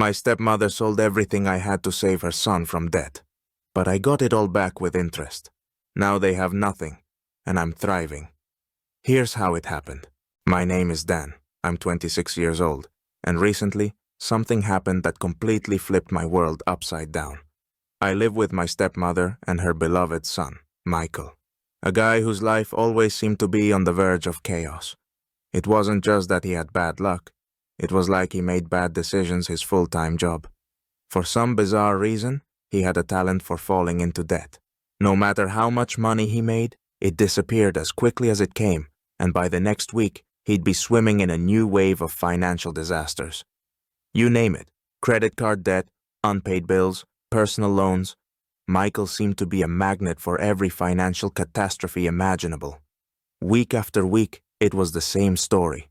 My stepmother sold everything I had to save her son from debt, but I got it all back with interest. Now they have nothing, and I'm thriving. Here's how it happened. My name is Dan. I'm 26 years old, and recently, something happened that completely flipped my world upside down. I live with my stepmother and her beloved son, Michael, a guy whose life always seemed to be on the verge of chaos. It wasn't just that he had bad luck. It was like he made bad decisions his full-time job. For some bizarre reason, he had a talent for falling into debt. No matter how much money he made, it disappeared as quickly as it came, and by the next week, he'd be swimming in a new wave of financial disasters. You name it, credit card debt, unpaid bills, personal loans. Michael seemed to be a magnet for every financial catastrophe imaginable. Week after week, it was the same story.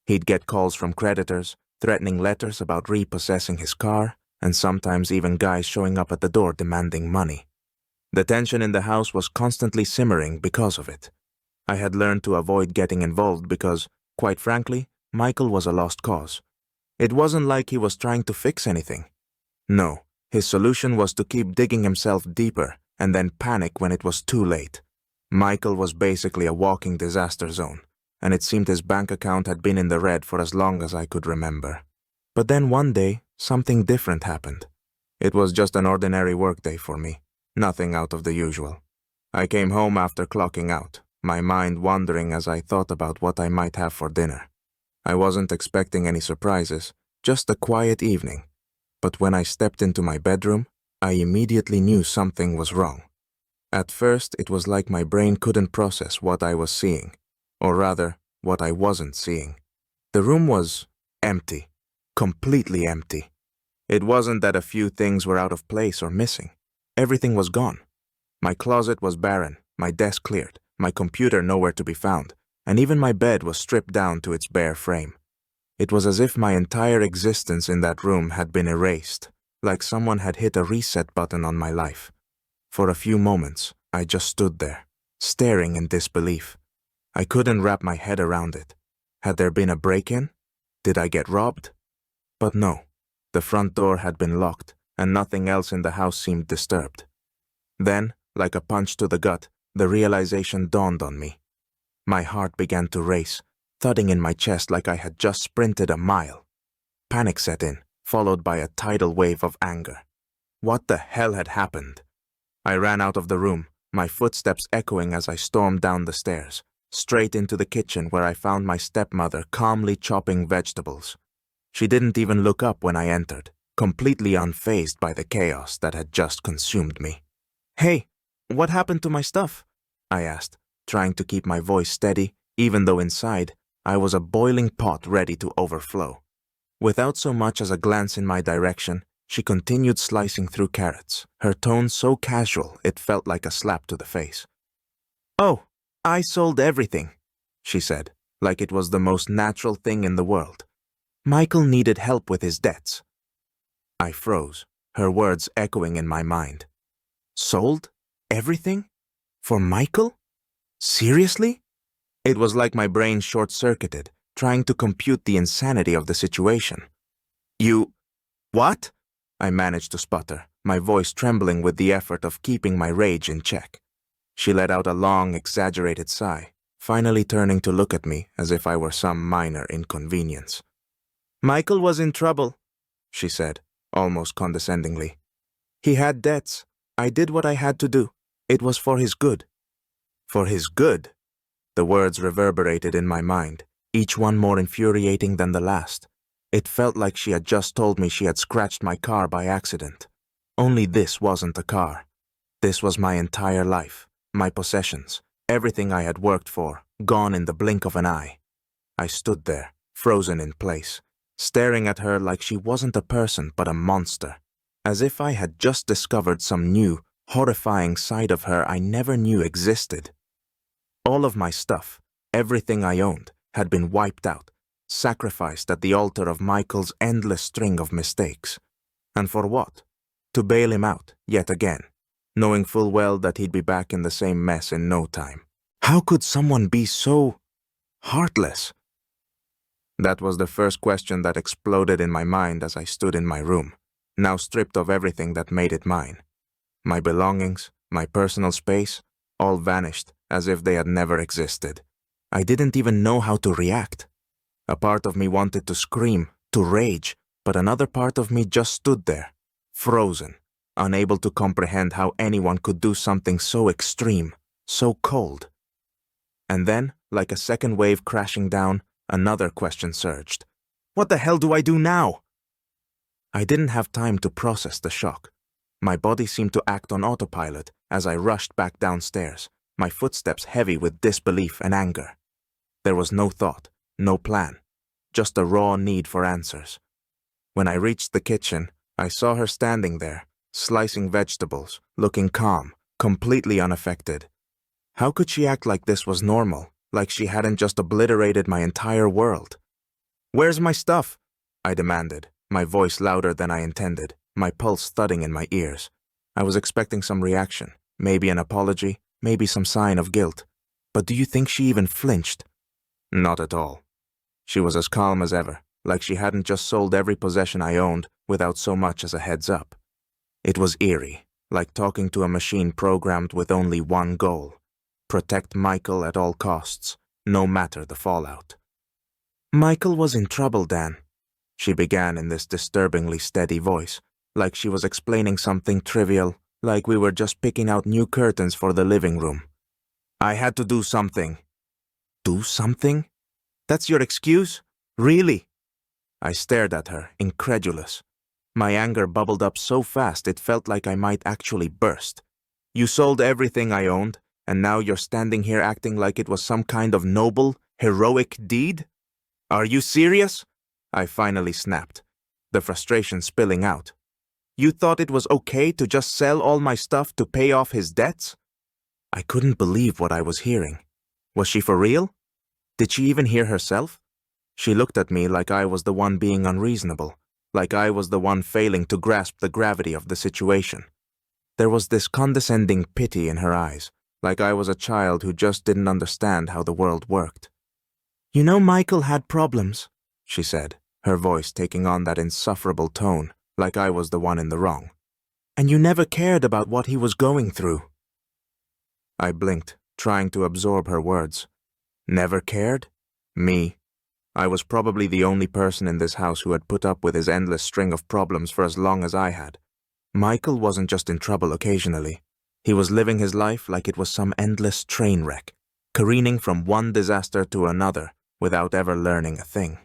He'd get calls from creditors, threatening letters about repossessing his car, and sometimes even guys showing up at the door demanding money. The tension in the house was constantly simmering because of it. I had learned to avoid getting involved because, quite frankly, Michael was a lost cause. It wasn't like he was trying to fix anything. No, his solution was to keep digging himself deeper and then panic when it was too late. Michael was basically a walking disaster zone, and it seemed his bank account had been in the red for as long as I could remember. But then one day, something different happened. It was just an ordinary workday for me, nothing out of the usual. I came home after clocking out, my mind wandering as I thought about what I might have for dinner. I wasn't expecting any surprises, just a quiet evening. But when I stepped into my bedroom, I immediately knew something was wrong. At first, it was like my brain couldn't process what I was seeing, or rather, what I wasn't seeing. The room was empty, completely empty. It wasn't that a few things were out of place or missing. Everything was gone. My closet was barren, my desk cleared, my computer nowhere to be found, and even my bed was stripped down to its bare frame. It was as if my entire existence in that room had been erased, like someone had hit a reset button on my life. For a few moments, I just stood there, staring in disbelief. I couldn't wrap my head around it. Had there been a break-in? Did I get robbed? But no, the front door had been locked, and nothing else in the house seemed disturbed. Then, like a punch to the gut, the realization dawned on me. My heart began to race, thudding in my chest like I had just sprinted a mile. Panic set in, followed by a tidal wave of anger. What the hell had happened? I ran out of the room, my footsteps echoing as I stormed down the stairs, straight into the kitchen where I found my stepmother calmly chopping vegetables. She didn't even look up when I entered, completely unfazed by the chaos that had just consumed me. "Hey, what happened to my stuff?" I asked, trying to keep my voice steady, even though inside, I was a boiling pot ready to overflow. Without so much as a glance in my direction, she continued slicing through carrots, her tone so casual it felt like a slap to the face. "Oh, I sold everything," she said, like it was the most natural thing in the world. "Michael needed help with his debts." I froze, her words echoing in my mind. Sold? Everything? For Michael? Seriously? It was like my brain short-circuited, trying to compute the insanity of the situation. "You... what?" I managed to sputter, my voice trembling with the effort of keeping my rage in check. She let out a long, exaggerated sigh, finally turning to look at me as if I were some minor inconvenience. "Michael was in trouble," she said, almost condescendingly. "He had debts. I did what I had to do. It was for his good." For his good? The words reverberated in my mind, each one more infuriating than the last. It felt like she had just told me she had scratched my car by accident. Only this wasn't a car. This was my entire life, my possessions, everything I had worked for, gone in the blink of an eye. I stood there, frozen in place, staring at her like she wasn't a person but a monster, as if I had just discovered some new, horrifying side of her I never knew existed. All of my stuff, everything I owned, had been wiped out, sacrificed at the altar of Michael's endless string of mistakes. And for what? To bail him out, yet again, knowing full well that he'd be back in the same mess in no time. How could someone be so heartless? That was the first question that exploded in my mind as I stood in my room, now stripped of everything that made it mine. My belongings, my personal space, all vanished as if they had never existed. I didn't even know how to react. A part of me wanted to scream, to rage, but another part of me just stood there, frozen, unable to comprehend how anyone could do something so extreme, so cold. And then, like a second wave crashing down, another question surged. What the hell do I do now? I didn't have time to process the shock. My body seemed to act on autopilot as I rushed back downstairs, my footsteps heavy with disbelief and anger. There was no thought, no plan, just a raw need for answers. When I reached the kitchen, I saw her standing there, slicing vegetables, looking calm, completely unaffected. How could she act like this was normal, like she hadn't just obliterated my entire world? "Where's my stuff?" I demanded, my voice louder than I intended, my pulse thudding in my ears. I was expecting some reaction, maybe an apology, maybe some sign of guilt. But do you think she even flinched? Not at all. She was as calm as ever, like she hadn't just sold every possession I owned without so much as a heads up. It was eerie, like talking to a machine programmed with only one goal: protect Michael at all costs, no matter the fallout. "Michael was in trouble, Dan," she began in this disturbingly steady voice, like she was explaining something trivial, like we were just picking out new curtains for the living room. "I had to do something." "Do something? That's your excuse? Really?" I stared at her, incredulous. My anger bubbled up so fast it felt like I might actually burst. "You sold everything I owned, and now you're standing here acting like it was some kind of noble, heroic deed? Are you serious?" I finally snapped, the frustration spilling out. "You thought it was okay to just sell all my stuff to pay off his debts?" I couldn't believe what I was hearing. Was she for real? Did she even hear herself? She looked at me like I was the one being unreasonable, like I was the one failing to grasp the gravity of the situation. There was this condescending pity in her eyes, like I was a child who just didn't understand how the world worked. "You know Michael had problems," she said, her voice taking on that insufferable tone, like I was the one in the wrong. "And you never cared about what he was going through." I blinked, trying to absorb her words. Never cared? Me. I was probably the only person in this house who had put up with his endless string of problems for as long as I had. Michael wasn't just in trouble occasionally. He was living his life like it was some endless train wreck, careening from one disaster to another without ever learning a thing.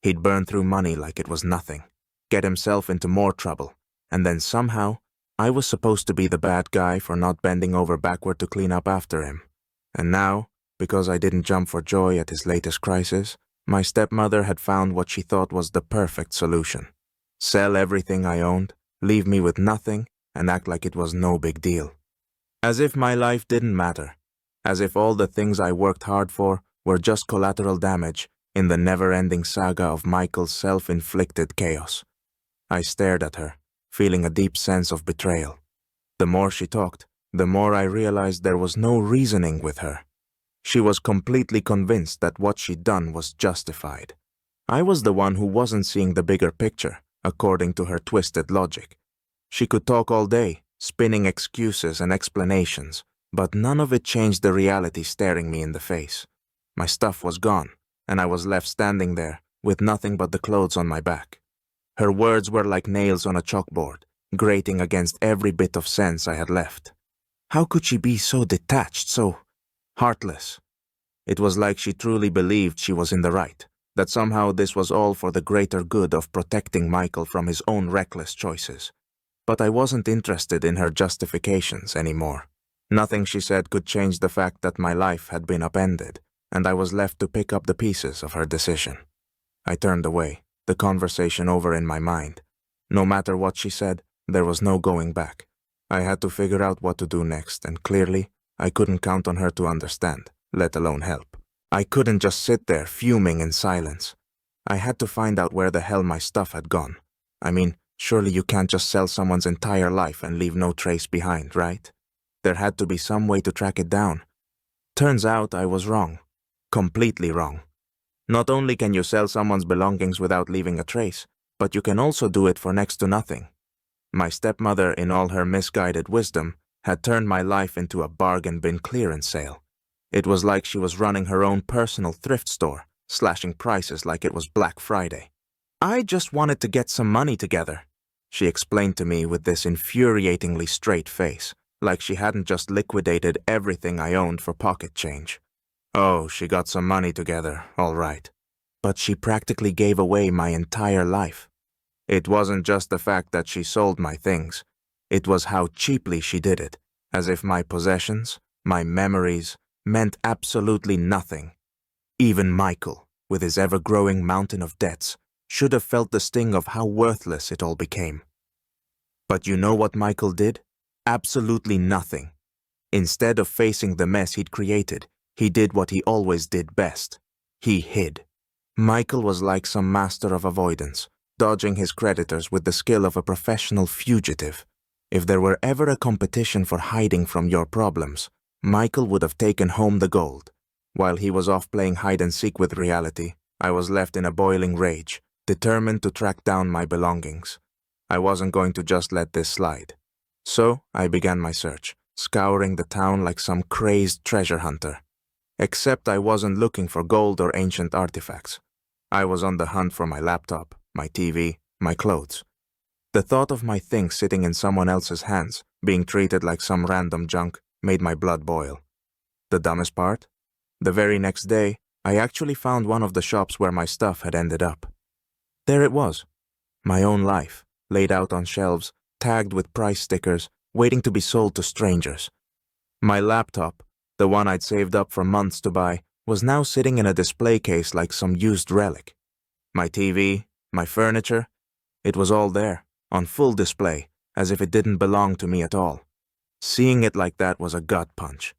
He'd burn through money like it was nothing, get himself into more trouble, and then somehow I was supposed to be the bad guy for not bending over backward to clean up after him. And now, because I didn't jump for joy at his latest crisis, my stepmother had found what she thought was the perfect solution. Sell everything I owned, leave me with nothing, and act like it was no big deal. As if my life didn't matter. As if all the things I worked hard for were just collateral damage in the never-ending saga of Michael's self-inflicted chaos. I stared at her, feeling a deep sense of betrayal. The more she talked, the more I realized there was no reasoning with her. She was completely convinced that what she'd done was justified. I was the one who wasn't seeing the bigger picture, according to her twisted logic. She could talk all day, spinning excuses and explanations, but none of it changed the reality staring me in the face. My stuff was gone, and I was left standing there, with nothing but the clothes on my back. Her words were like nails on a chalkboard, grating against every bit of sense I had left. How could she be so detached, so heartless? It was like she truly believed she was in the right, that somehow this was all for the greater good of protecting Michael from his own reckless choices. But I wasn't interested in her justifications anymore. Nothing she said could change the fact that my life had been upended, and I was left to pick up the pieces of her decision. I turned away, the conversation over in my mind. No matter what she said, there was no going back. I had to figure out what to do next, and clearly, I couldn't count on her to understand, let alone help. I couldn't just sit there fuming in silence. I had to find out where the hell my stuff had gone. I mean, surely you can't just sell someone's entire life and leave no trace behind, right? There had to be some way to track it down. Turns out I was wrong. Completely wrong. Not only can you sell someone's belongings without leaving a trace, but you can also do it for next to nothing. My stepmother, in all her misguided wisdom, had turned my life into a bargain bin clearance sale. It was like she was running her own personal thrift store, slashing prices like it was Black Friday. "I just wanted to get some money together," she explained to me with this infuriatingly straight face, like she hadn't just liquidated everything I owned for pocket change. Oh, she got some money together, all right. But she practically gave away my entire life. It wasn't just the fact that she sold my things. It was how cheaply she did it, as if my possessions, my memories, meant absolutely nothing. Even Michael, with his ever-growing mountain of debts, should have felt the sting of how worthless it all became. But you know what Michael did? Absolutely nothing. Instead of facing the mess he'd created, he did what he always did best. He hid. Michael was like some master of avoidance, dodging his creditors with the skill of a professional fugitive. If there were ever a competition for hiding from your problems, Michael would have taken home the gold. While he was off playing hide-and-seek with reality, I was left in a boiling rage, determined to track down my belongings. I wasn't going to just let this slide. So I began my search, scouring the town like some crazed treasure hunter. Except I wasn't looking for gold or ancient artifacts. I was on the hunt for my laptop, my TV, my clothes. The thought of my things sitting in someone else's hands, being treated like some random junk, made my blood boil. The dumbest part? The very next day, I actually found one of the shops where my stuff had ended up. There it was, my own life, laid out on shelves, tagged with price stickers, waiting to be sold to strangers. My laptop, the one I'd saved up for months to buy, was now sitting in a display case like some used relic. My TV, my furniture, it was all there, on full display, as if it didn't belong to me at all. Seeing it like that was a gut punch.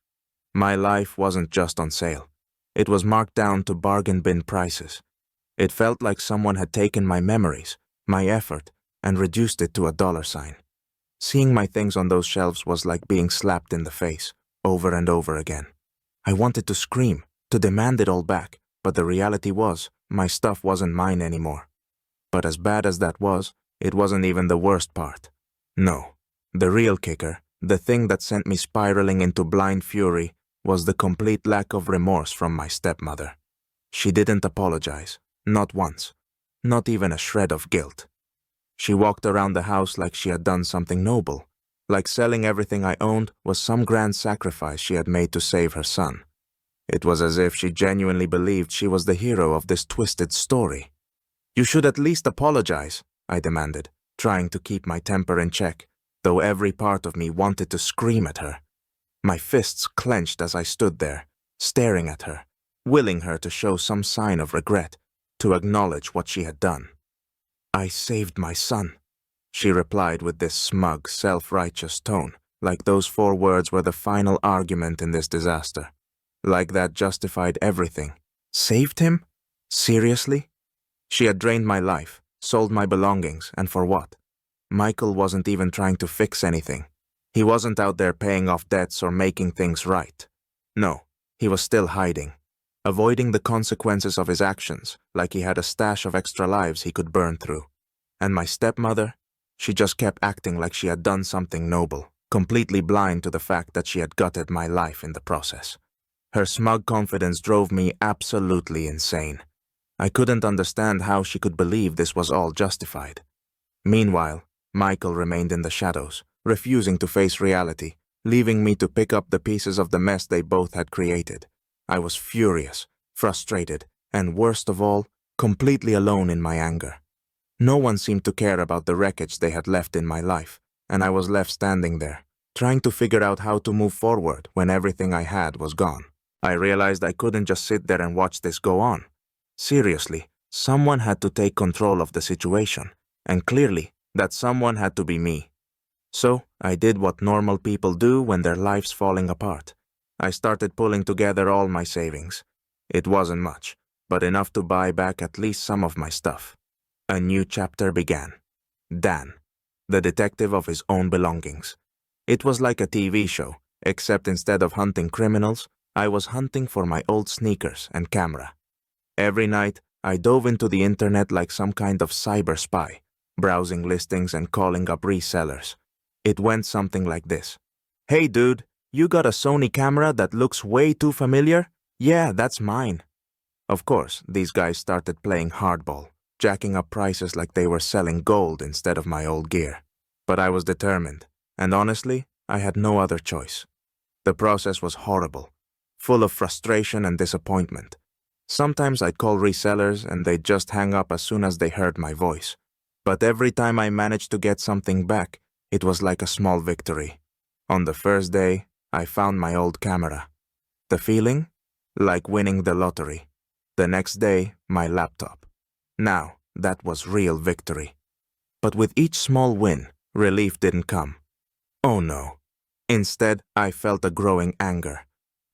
My life wasn't just on sale. It was marked down to bargain bin prices. It felt like someone had taken my memories, my effort, and reduced it to a dollar sign. Seeing my things on those shelves was like being slapped in the face, over and over again. I wanted to scream, to demand it all back, but the reality was, my stuff wasn't mine anymore. But as bad as that was, it wasn't even the worst part. No, the real kicker, the thing that sent me spiraling into blind fury, was the complete lack of remorse from my stepmother. She didn't apologize, not once, not even a shred of guilt. She walked around the house like she had done something noble, like selling everything I owned was some grand sacrifice she had made to save her son. It was as if she genuinely believed she was the hero of this twisted story. "You should at least apologize," I demanded, trying to keep my temper in check, though every part of me wanted to scream at her. My fists clenched as I stood there, staring at her, willing her to show some sign of regret, to acknowledge what she had done. "I saved my son," she replied with this smug, self-righteous tone, like those 4 words were the final argument in this disaster. Like that justified everything. Saved him? Seriously? She had drained my life, sold my belongings, and for what? Michael wasn't even trying to fix anything. He wasn't out there paying off debts or making things right. No, he was still hiding, avoiding the consequences of his actions, like he had a stash of extra lives he could burn through. And my stepmother? She just kept acting like she had done something noble, completely blind to the fact that she had gutted my life in the process. Her smug confidence drove me absolutely insane. I couldn't understand how she could believe this was all justified. Meanwhile, Michael remained in the shadows, refusing to face reality, leaving me to pick up the pieces of the mess they both had created. I was furious, frustrated, and worst of all, completely alone in my anger. No one seemed to care about the wreckage they had left in my life, and I was left standing there, trying to figure out how to move forward when everything I had was gone. I realized I couldn't just sit there and watch this go on. Seriously, someone had to take control of the situation, and clearly, that someone had to be me. So, I did what normal people do when their life's falling apart. I started pulling together all my savings. It wasn't much, but enough to buy back at least some of my stuff. A new chapter began. Dan, the detective of his own belongings. It was like a TV show, except instead of hunting criminals, I was hunting for my old sneakers and camera. Every night, I dove into the internet like some kind of cyber spy, browsing listings and calling up resellers. It went something like this. "Hey dude, you got a Sony camera that looks way too familiar? Yeah, that's mine." Of course, these guys started playing hardball, jacking up prices like they were selling gold instead of my old gear. But I was determined, and honestly, I had no other choice. The process was horrible, full of frustration and disappointment. Sometimes I'd call resellers and they'd just hang up as soon as they heard my voice. But every time I managed to get something back, it was like a small victory. On the first day, I found my old camera. The feeling? Like winning the lottery. The next day, my laptop. Now, that was real victory. But with each small win, relief didn't come. Oh no. Instead, I felt a growing anger.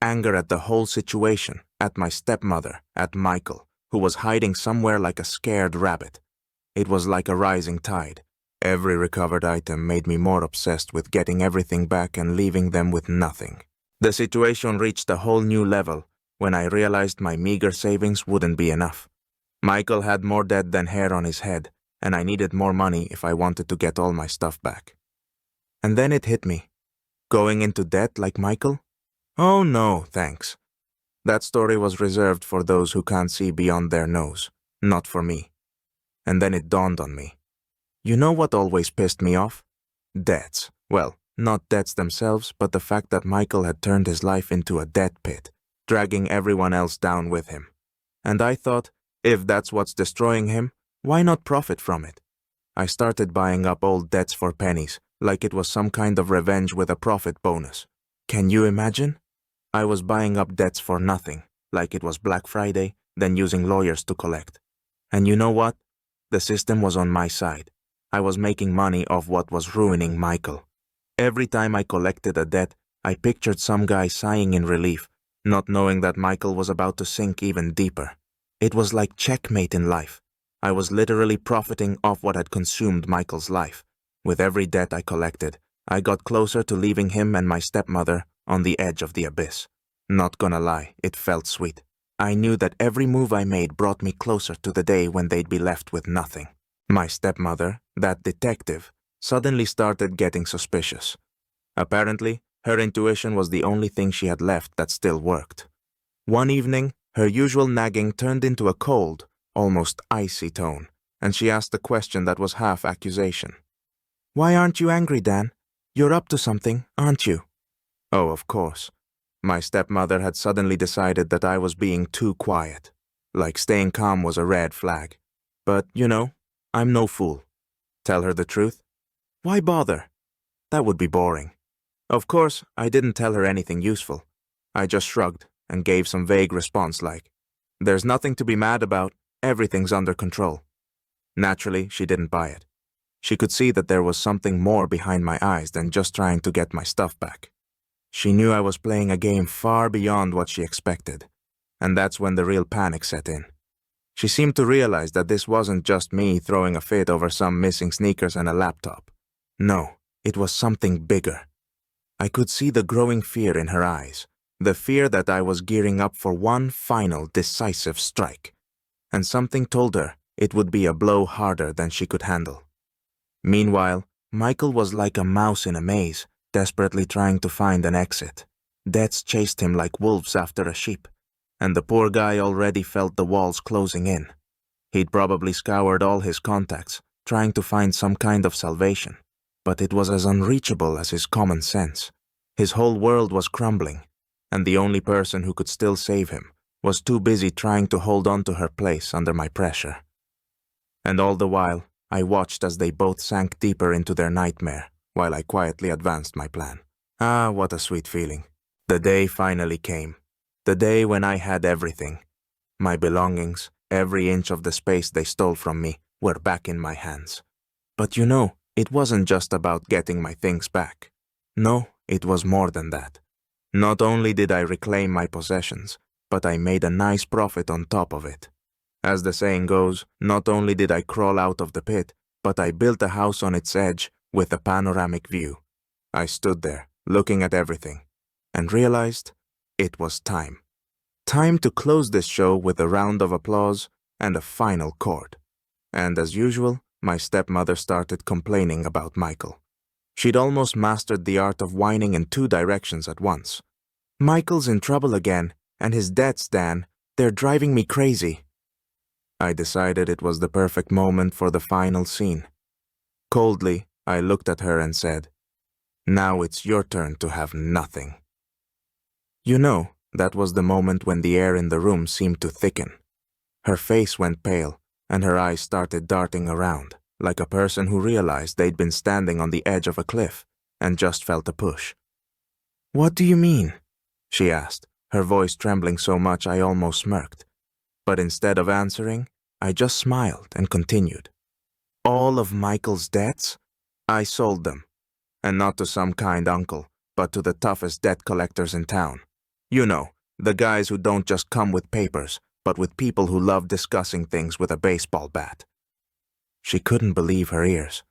Anger at the whole situation, at my stepmother, at Michael, who was hiding somewhere like a scared rabbit. It was like a rising tide. Every recovered item made me more obsessed with getting everything back and leaving them with nothing. The situation reached a whole new level when I realized my meager savings wouldn't be enough. Michael had more debt than hair on his head, and I needed more money if I wanted to get all my stuff back. And then it hit me. Going into debt like Michael? Oh no, thanks. That story was reserved for those who can't see beyond their nose, not for me. And then it dawned on me. You know what always pissed me off? Debts. Well, not debts themselves, but the fact that Michael had turned his life into a debt pit, dragging everyone else down with him. And I thought, if that's what's destroying him, why not profit from it? I started buying up old debts for pennies, like it was some kind of revenge with a profit bonus. Can you imagine? I was buying up debts for nothing, like it was Black Friday, then using lawyers to collect. And you know what? The system was on my side. I was making money off what was ruining Michael. Every time I collected a debt, I pictured some guy sighing in relief, not knowing that Michael was about to sink even deeper. It was like checkmate in life. I was literally profiting off what had consumed Michael's life. With every debt I collected, I got closer to leaving him and my stepmother on the edge of the abyss. Not gonna lie, it felt sweet. I knew that every move I made brought me closer to the day when they'd be left with nothing. My stepmother, that detective, suddenly started getting suspicious. Apparently, her intuition was the only thing she had left that still worked. One evening, her usual nagging turned into a cold, almost icy tone, and she asked a question that was half accusation. "Why aren't you angry, Dan? You're up to something, aren't you?" Oh, of course. My stepmother had suddenly decided that I was being too quiet. Like staying calm was a red flag. But, you know, I'm no fool. Tell her the truth? Why bother? That would be boring. Of course, I didn't tell her anything useful. I just shrugged and gave some vague response like, "There's nothing to be mad about, everything's under control." Naturally, she didn't buy it. She could see that there was something more behind my eyes than just trying to get my stuff back. She knew I was playing a game far beyond what she expected, and that's when the real panic set in. She seemed to realize that this wasn't just me throwing a fit over some missing sneakers and a laptop. No, it was something bigger. I could see the growing fear in her eyes, the fear that I was gearing up for one final, decisive strike. And something told her it would be a blow harder than she could handle. Meanwhile, Michael was like a mouse in a maze, desperately trying to find an exit. Debts chased him like wolves after a sheep, and the poor guy already felt the walls closing in. He'd probably scoured all his contacts, trying to find some kind of salvation, but it was as unreachable as his common sense. His whole world was crumbling, and the only person who could still save him was too busy trying to hold on to her place under my pressure. And all the while, I watched as they both sank deeper into their nightmare, while I quietly advanced my plan. Ah, what a sweet feeling. The day finally came. The day when I had everything. My belongings, every inch of the space they stole from me, were back in my hands. But you know, it wasn't just about getting my things back. No, it was more than that. Not only did I reclaim my possessions, but I made a nice profit on top of it. As the saying goes, not only did I crawl out of the pit, but I built a house on its edge with a panoramic view. I stood there, looking at everything, and realized it was time. Time to close this show with a round of applause and a final chord. And as usual, my stepmother started complaining about Michael. She'd almost mastered the art of whining in two directions at once. Michael's in trouble again, and his debts, Dan, they're driving me crazy. I decided it was the perfect moment for the final scene. Coldly, I looked at her and said, "Now it's your turn to have nothing." You know, that was the moment when the air in the room seemed to thicken. Her face went pale, and her eyes started darting around, like a person who realized they'd been standing on the edge of a cliff and just felt a push. "What do you mean?" she asked, her voice trembling so much I almost smirked. But instead of answering, I just smiled and continued. "All of Michael's debts? I sold them. And not to some kind uncle, but to the toughest debt collectors in town. You know, the guys who don't just come with papers, but with people who love discussing things with a baseball bat." She couldn't believe her ears.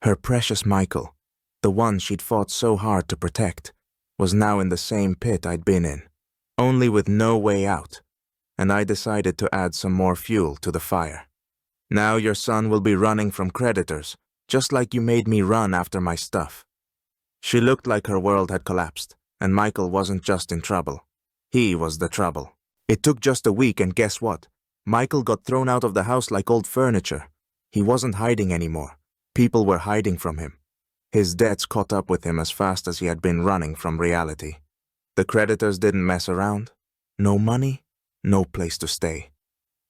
Her precious Michael, the one she'd fought so hard to protect, was now in the same pit I'd been in, only with no way out. And I decided to add some more fuel to the fire. "Now your son will be running from creditors, just like you made me run after my stuff." She looked like her world had collapsed, and Michael wasn't just in trouble. He was the trouble. It took just a week, and guess what? Michael got thrown out of the house like old furniture. He wasn't hiding anymore. People were hiding from him. His debts caught up with him as fast as he had been running from reality. The creditors didn't mess around. No money, no place to stay.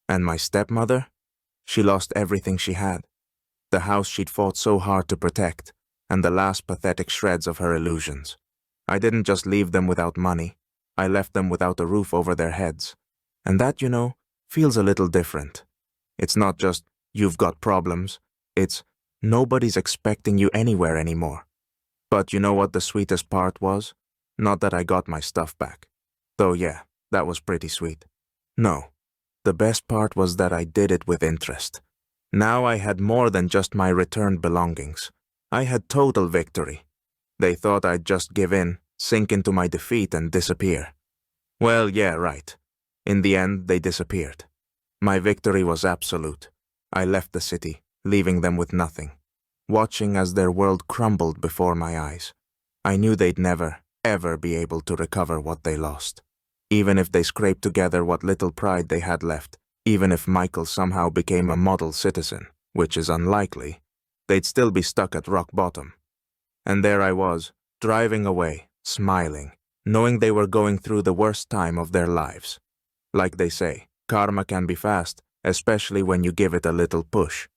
And my stepmother? She lost everything she had. The house she'd fought so hard to protect, and the last pathetic shreds of her illusions. I didn't just leave them without money. I left them without a roof over their heads. And that, you know, feels a little different. It's not just, "You've got problems." It's, "Nobody's expecting you anywhere anymore." But you know what the sweetest part was? Not that I got my stuff back. Though yeah, that was pretty sweet. No, the best part was that I did it with interest. Now I had more than just my returned belongings. I had total victory. They thought I'd just give in, sink into my defeat and disappear. Well, yeah, right. In the end, they disappeared. My victory was absolute. I left the city, leaving them with nothing, watching as their world crumbled before my eyes. I knew they'd never, ever be able to recover what they lost. Even if they scraped together what little pride they had left, even if Michael somehow became a model citizen, which is unlikely, they'd still be stuck at rock bottom. And there I was, driving away, smiling, knowing they were going through the worst time of their lives. Like they say, karma can be fast, especially when you give it a little push.